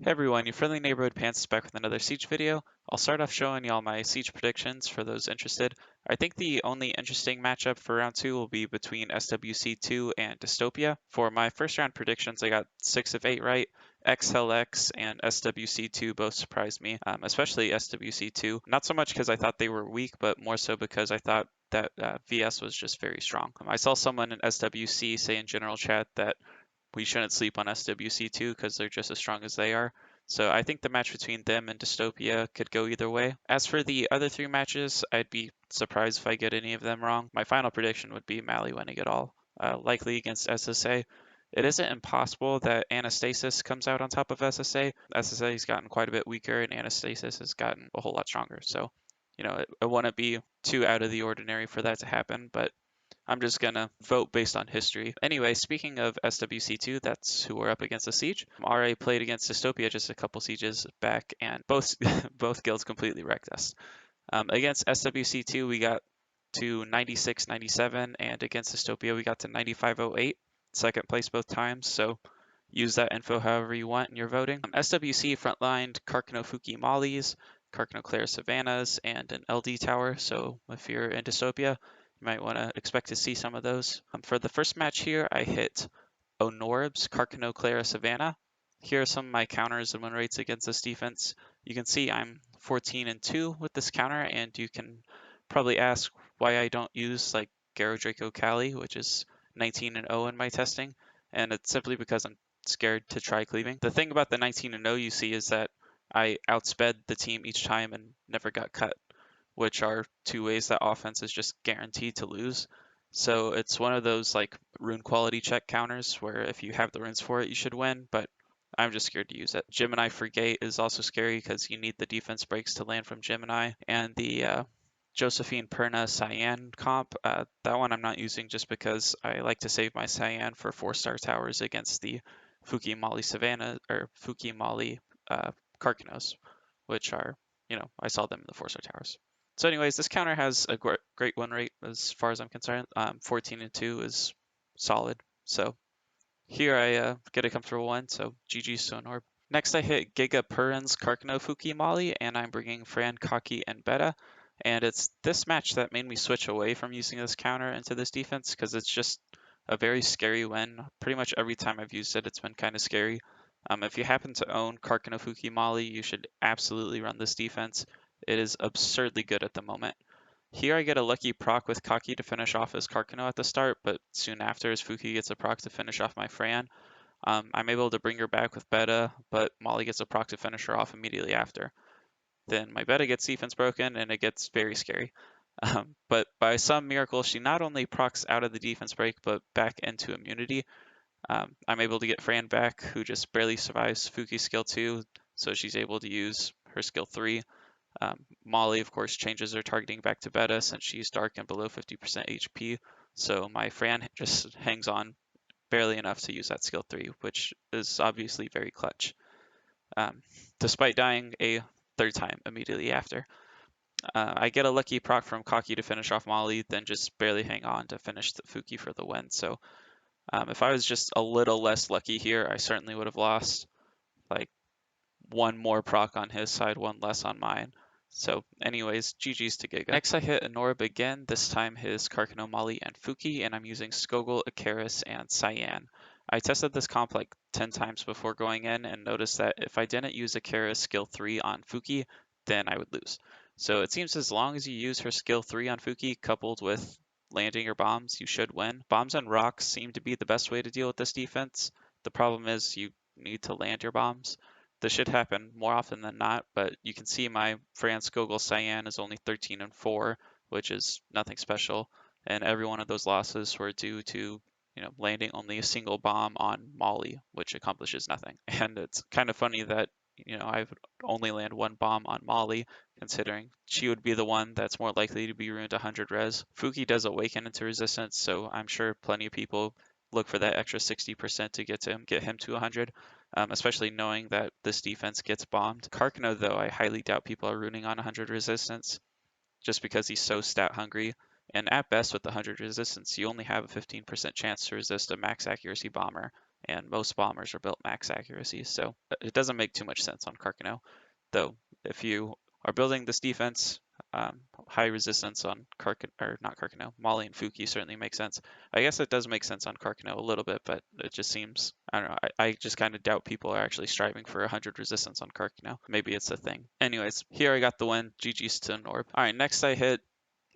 Hey everyone, your friendly neighborhood Pants is back with another Siege video. I'll start off showing y'all my Siege predictions for those interested. I think the only interesting matchup for round 2 will be between SWC2 and Dystopia. For my first round predictions, I got 6 of 8 right. XLX and SWC2 both surprised me, especially SWC2. Not so much because I thought they were weak, but more so because I thought that VS was just very strong. I saw someone in SWC say in general chat that we shouldn't sleep on SWC2 because they're just as strong as they are. So I think the match between them and Dystopia could go either way. As for the other 3 matches, I'd be surprised if I get any of them wrong. My final prediction would be Mali winning it all, likely against SSA. It isn't impossible that Anastasis comes out on top of SSA. SSA has gotten quite a bit weaker and Anastasis has gotten a whole lot stronger. So, it wouldn't be too out of the ordinary for that to happen, but I'm just gonna vote based on history. Anyway, speaking of SWC2, that's who we're up against the Siege. RA played against Dystopia just a couple sieges back, and both both guilds completely wrecked us. Against SWC2, we got to 96-97, and against Dystopia, we got to 95-08, second place both times. So use that info however you want in your voting. SWC frontlined Carcano Fuuki Mollies, Carcano Clara Savannahs, and an LD tower. So if you're in Dystopia, you might want to expect to see some of those. For the first match here, I hit Onorbs, Carcano Clara Savannah. Here are some of my counters and win rates against this defense. You can see I'm 14-2 with this counter, and you can probably ask why I don't use like Garo Draco Kali, which is 19-0 in my testing, and it's simply because I'm scared to try cleaving. The thing about the 19-0 you see is that I outsped the team each time and never got cut, which are 2 ways that offense is just guaranteed to lose. So it's one of those like rune quality check counters where if you have the runes for it, you should win, but I'm just scared to use it. Gemini for gate is also scary because you need the defense breaks to land from Gemini, and the Josephine Perna Cyan comp, that one I'm not using just because I like to save my Cyan for 4-star towers against the Fuuki Molly Savannah or Fuuki Molly Carcanos, which are, I saw them in the 4-star towers. So anyways, this counter has a great win rate as far as I'm concerned. 14-2 is solid. So here I get a comfortable one, so GG's to Orb. Next I hit Giga Purin's Carcano Fuuki Molly, and I'm bringing Fran, Kaki, and Beta. And it's this match that made me switch away from using this counter into this defense, because it's just a very scary win. Pretty much every time I've used it, it's been kind of scary. If you happen to own Carcano Fuuki Molly, you should absolutely run this defense. It is absurdly good at the moment. Here I get a lucky proc with Kaki to finish off his Carcano at the start, but soon after his Fuuki gets a proc to finish off my Fran. I'm able to bring her back with Beta, but Molly gets a proc to finish her off immediately after. Then my Beta gets defense broken, and it gets very scary. But by some miracle, she not only procs out of the defense break, but back into immunity. I'm able to get Fran back, who just barely survives Fuuki skill 2, so she's able to use her skill 3. Molly, of course, changes her targeting back to Beta since she's dark and below 50% HP, so my Fran just hangs on barely enough to use that skill 3, which is obviously very clutch, despite dying a 3rd time immediately after. I get a lucky proc from Kaki to finish off Molly, then just barely hang on to finish the Fuuki for the win. So if I was just a little less lucky here, I certainly would have lost. Like, one more proc on his side, one less on mine. So anyways, GG's to Giga. Next I hit Anorb again, this time his Carcano, Molly, and Fuuki, and I'm using Skogul, Icarus, and Cyan. I tested this comp like 10 times before going in and noticed that if I didn't use Icarus skill 3 on Fuuki, then I would lose. So it seems as long as you use her skill 3 on Fuuki coupled with landing your bombs, you should win. Bombs and rocks seem to be the best way to deal with this defense. The problem is you need to land your bombs. This should happen more often than not, but you can see my France Gogol Cyan is only 13-4, which is nothing special, and every one of those losses were due to landing only a single bomb on Molly, which accomplishes nothing. And it's kind of funny that I would only land one bomb on Molly, considering she would be the one that's more likely to be ruined 100 res. Fuuki does awaken into resistance, so I'm sure plenty of people look for that extra 60% to get him to 100. Especially knowing that this defense gets bombed. Carcano, though, I highly doubt people are ruining on 100 resistance, just because he's so stat hungry. And at best with the 100 resistance, you only have a 15% chance to resist a max accuracy bomber. and most bombers are built max accuracy, so it doesn't make too much sense on Carcano. Though, if you are building this defense, high resistance on Molly and Fuuki certainly makes sense. I guess it does make sense on Carcano a little bit, but it just seems, I don't know, I just kind of doubt people are actually striving for 100 resistance on Carcano. Maybe it's a thing. Anyways, here I got the win. GG's to Norb. Alright, next I hit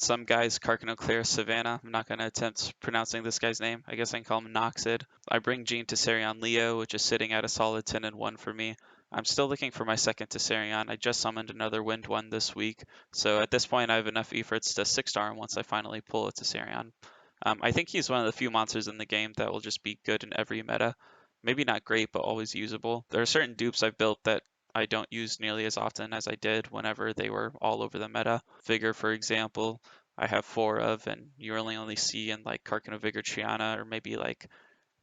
some guy's Carcano Clara Savannah. I'm not going to attempt pronouncing this guy's name. I guess I can call him Noxid. I bring Jean Tessarion Leo, which is sitting at a solid 10 and 1 for me. I'm still looking for my second Tessarion. I just summoned another Wind one this week, so at this point I have enough efforts to 6-star him once I finally pull a Tessarion. I think he's one of the few monsters in the game that will just be good in every meta. Maybe not great, but always usable. There are certain dupes I've built that I don't use nearly as often as I did whenever they were all over the meta. Vigor, for example, I have 4 of, and you only see in like Carcano Vigor Triana or maybe like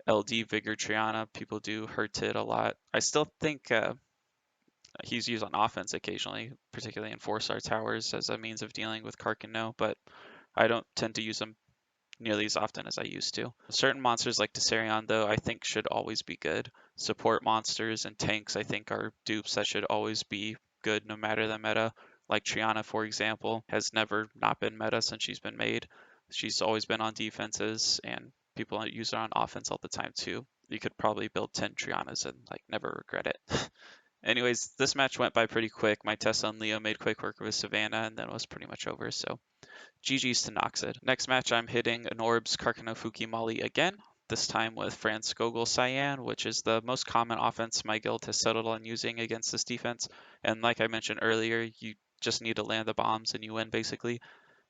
LD Vigor Triana. People do hurt it a lot. I still think he's used on offense occasionally, particularly in 4-star towers as a means of dealing with Carcano, but I don't tend to use him nearly as often as I used to. Certain monsters like Tessarion, though, I think should always be good. Support monsters and tanks, I think, are dupes that should always be good no matter the meta. Like Triana, for example, has never not been meta since she's been made. She's always been on defenses, and people use her on offense all the time, too. You could probably build 10 Trianas and like never regret it. Anyways, this match went by pretty quick. My Tessa and Leo made quick work with Savannah, and then it was pretty much over, so GG's to Noxid. Next match, I'm hitting an Orbs Carcano Fuuki Molly again, this time with Franz Gogol Cyan, which is the most common offense my guild has settled on using against this defense. And like I mentioned earlier, you just need to land the bombs and you win, basically.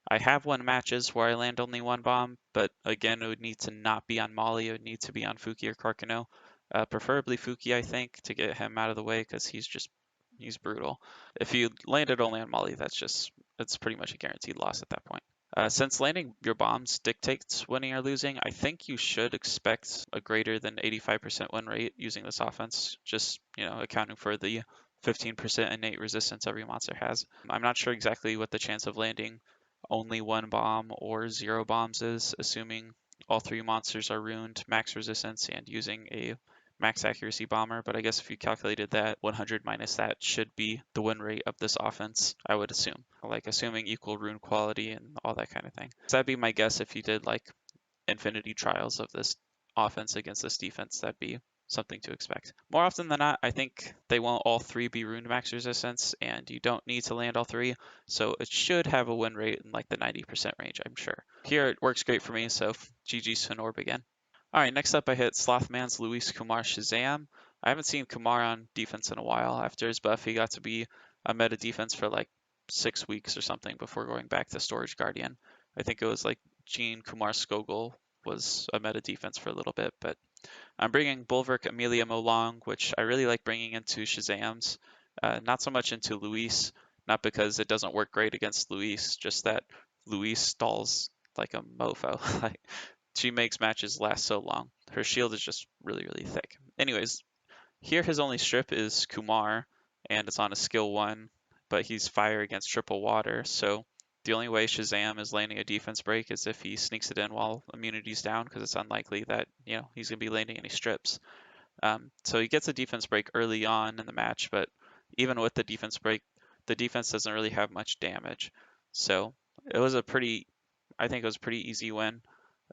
I have won matches where I land only one bomb, but again, it would need to not be on Molly. It would need to be on Fuuki or Carcano. Preferably Fuuki, I think, to get him out of the way because he's brutal. If you landed only on Molly, it's pretty much a guaranteed loss at that point. Since landing your bombs dictates winning or losing, I think you should expect a greater than 85% win rate using this offense, just, accounting for the 15% innate resistance every monster has. I'm not sure exactly what the chance of landing only one bomb or 0 bombs is, assuming all 3 monsters are ruined, max resistance, and using a max accuracy bomber, but I guess if you calculated that, 100 minus that should be the win rate of this offense, I would assume. Like assuming equal rune quality and all that kind of thing. So that'd be my guess if you did like infinity trials of this offense against this defense, that'd be something to expect. More often than not, I think they won't all 3 be ruined max resistance, and you don't need to land all 3, so it should have a win rate in like the 90% range, I'm sure. Here it works great for me, so GG's to Norb again. Alright, next up I hit Slothman's Louise Kumar Shazam. I haven't seen Kumar on defense in a while. After his buff, he got to be a meta defense for like 6 weeks or something before going back to Storage Guardian. I think it was like Jean Kumar Skogel was a meta defense for a little bit, but I'm bringing Bulwark Amelia Molong, which I really like bringing into Shazams. Not so much into Louise, not because it doesn't work great against Louise, just that Louise stalls like a mofo. Like, she makes matches last so long. Her shield is just really, really thick. Anyways, here his only strip is Kumar, and it's on a skill 1, but he's fire against triple water, so the only way Shazam is landing a defense break is if he sneaks it in while immunity's down, because it's unlikely that, he's going to be landing any strips. So he gets a defense break early on in the match, but even with the defense break, the defense doesn't really have much damage. So it was I think it was a pretty easy win.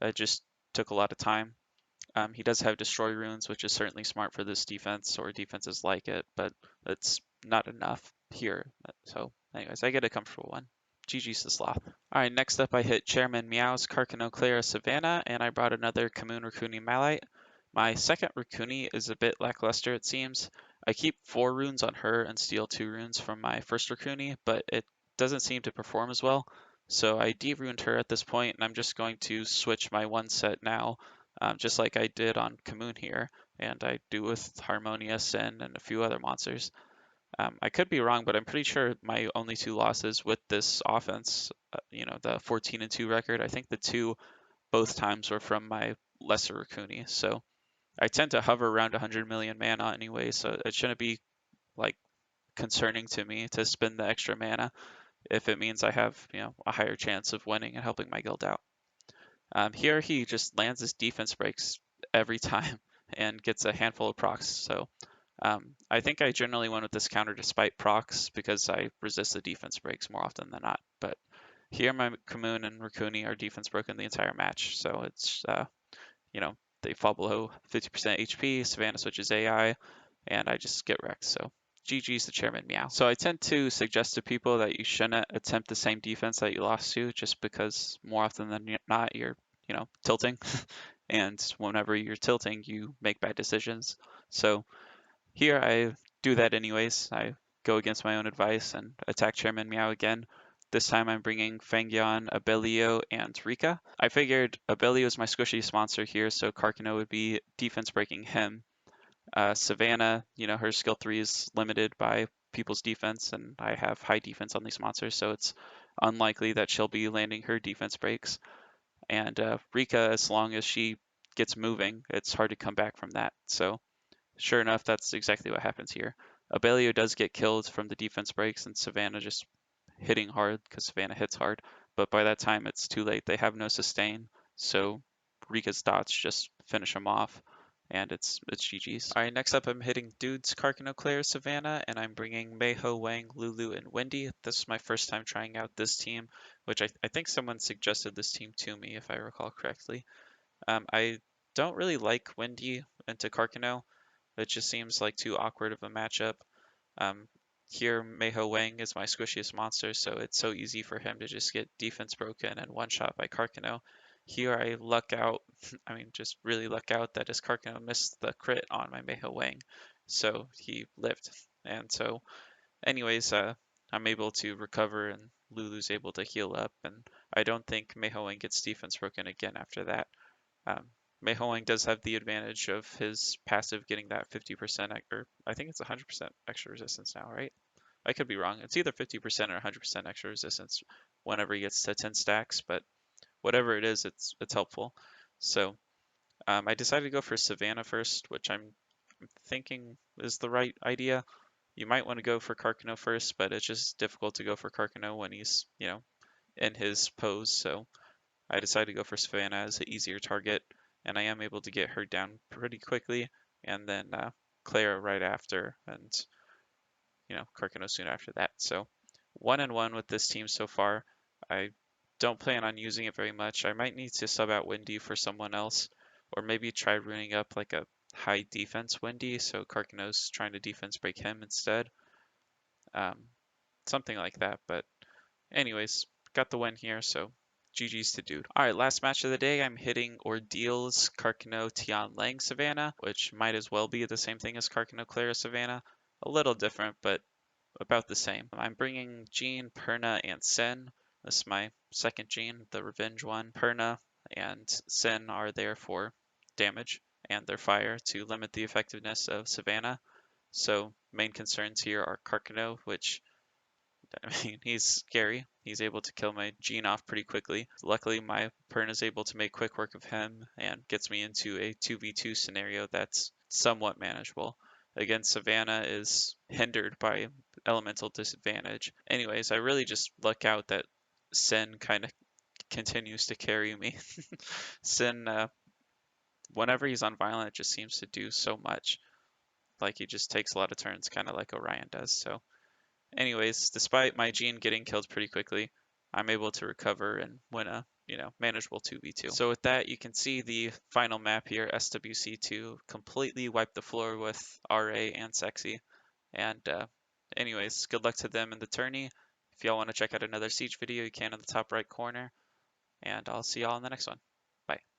It just took a lot of time. He does have Destroy Runes, which is certainly smart for this defense or defenses like it, but it's not enough here. So anyways, I get a comfortable one. GG's to Sloth. Alright, next up I hit Chairman Meow's Carcano Clara Savannah, and I brought another Kamoon Raccoon Malite. My second Raccoon is a bit lackluster, it seems. I keep 4 runes on her and steal 2 runes from my first Raccoon, but it doesn't seem to perform as well. So I de-runed her at this point, and I'm just going to switch my 1 set now, just like I did on Kamoon here, and I do with Harmonious and a few other monsters. I could be wrong, but I'm pretty sure my only 2 losses with this offense, the 14 and 2 record, I think the 2 both times were from my lesser Raccoon. So I tend to hover around 100 million mana anyway, so it shouldn't be like concerning to me to spend the extra mana if it means I have, a higher chance of winning and helping my guild out. Here he just lands his defense breaks every time. and gets a handful of procs. So I think I generally went with this counter despite procs because I resist the defense breaks more often than not. But here my Kamoon and Rakuni are defense broken the entire match. So it's, they fall below 50% HP, Savannah switches AI, and I just get wrecked. So GG's the chairman meow. So I tend to suggest to people that you shouldn't attempt the same defense that you lost to just because more often than not you're, tilting. And whenever you're tilting, you make bad decisions. So here I do that anyways. I go against my own advice and attack Chairman Meow again. This time I'm bringing Fangyon, Abelio, and Rika. I figured Abelio is my squishiest monster here, so Carcano would be defense breaking him. Savannah, her skill 3 is limited by people's defense, and I have high defense on these monsters, so it's unlikely that she'll be landing her defense breaks. And Rika, as long as she gets moving, it's hard to come back from that. So sure enough, that's exactly what happens here. Abelio does get killed from the defense breaks, and Savannah just hitting hard because Savannah hits hard. But by that time, it's too late. They have no sustain, so Rika's dots just finish them off, and it's GG's. All right, next up, I'm hitting Dudes, Carcano, Clara, Savannah, and I'm bringing Mayho, Wang, Lulu, and Wendy. This is my first time trying out this team, which I think someone suggested this team to me, if I recall correctly. I don't really like Wendy into Carcano. It just seems like too awkward of a matchup. Um, here, Mayho Wang is my squishiest monster, so it's so easy for him to just get defense broken and one shot by Carcano. Here, I luck out, I mean, just really luck out that his Carcano missed the crit on my Mayho Wang, so he lived. And so, anyways, I'm able to recover, and Lulu's able to heal up, and I don't think Mayho Wang gets defense broken again after that. Um, Mei Hoang does have the advantage of his passive getting that 50%, or I think it's 100% extra resistance now, right? I could be wrong. It's either 50% or 100% extra resistance whenever he gets to 10 stacks, but whatever it is, it's helpful. So I decided to go for Savannah first, which I'm thinking is the right idea. You might want to go for Carcano first, but it's just difficult to go for Carcano when he's, in his pose. So I decided to go for Savannah as an easier target, and I am able to get her down pretty quickly, and then Clara right after, and Carcano soon after that. So 1-1 with this team so far. I don't plan on using it very much. I might need to sub out Wendy for someone else, or maybe try ruining up like a high defense Wendy, so Carcano's trying to defense break him instead. Something like that, but anyways, got the win here, so GG's to Dude. Alright, last match of the day, I'm hitting Ordeals, Carcano, Tian, Lang, Savannah, which might as well be the same thing as Carcano, Clara, Savannah. A little different, but about the same. I'm bringing Jean, Perna, and Sen. This is my second Jean, the revenge one. Perna and Sen are there for damage and their fire to limit the effectiveness of Savannah. So main concerns here are Carcano, which I mean, he's scary. He's able to kill my Gene off pretty quickly. Luckily, my Pern is able to make quick work of him and gets me into a 2v2 scenario that's somewhat manageable. Again, Savannah is hindered by elemental disadvantage. Anyways, I really just luck out that Sin kind of continues to carry me. Sin, whenever he's on Violent, it just seems to do so much. Like he just takes a lot of turns, kind of like Orion does. So anyways, despite my Gene getting killed pretty quickly, I'm able to recover and win a, manageable 2v2. So with that, you can see the final map here, SWC2, completely wiped the floor with RA and Sexy. And anyways, good luck to them in the tourney. If y'all want to check out another Siege video, you can in the top right corner. And I'll see y'all in the next one. Bye.